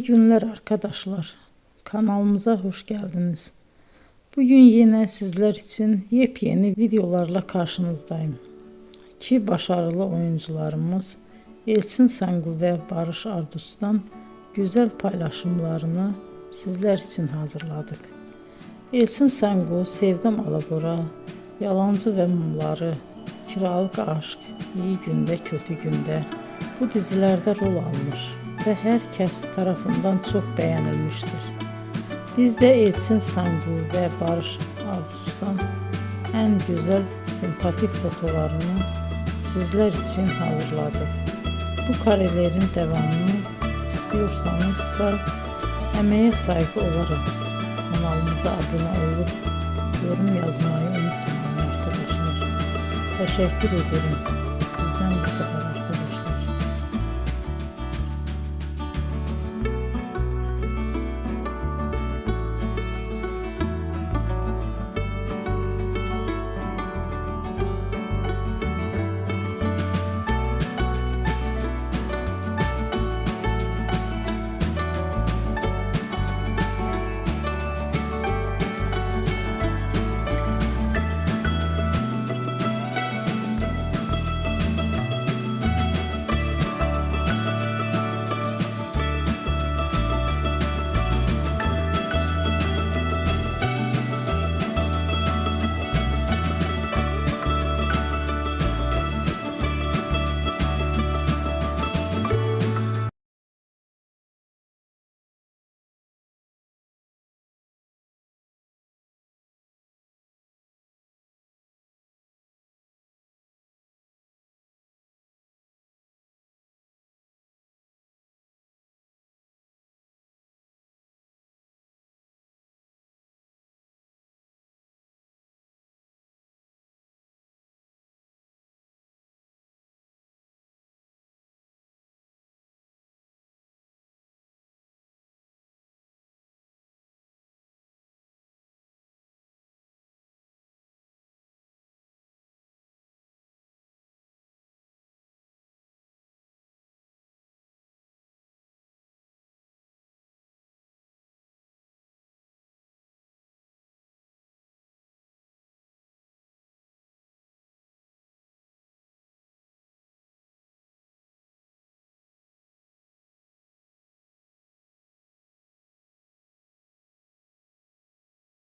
İyi günler arkadaşlar. Kanalımıza hoş geldiniz. Bugün yine sizler için yepyeni videolarla karşınızdayım. İki başarılı oyuncularımız Elçin Sangu ve Barış Ardus'tan güzel paylaşımlarını sizler için hazırladık. Elçin Sangu, Sevdim Alabora, Yalancı ve Mumları, Kiralık Aşk, İyi Günde Kötü Günde bu dizilerde rol almış ve herkes tarafından çok beğenilmiştir. Biz de Elçin Sangu ve Barış Ardus'tan en güzel sempatik fotolarını sizler için hazırladık. Bu karelerin devamını istiyorsanızsa emeğe saygı olarak kanalımıza abone olup yorum yazmayı unutmayın arkadaşlar. Teşekkür ederim.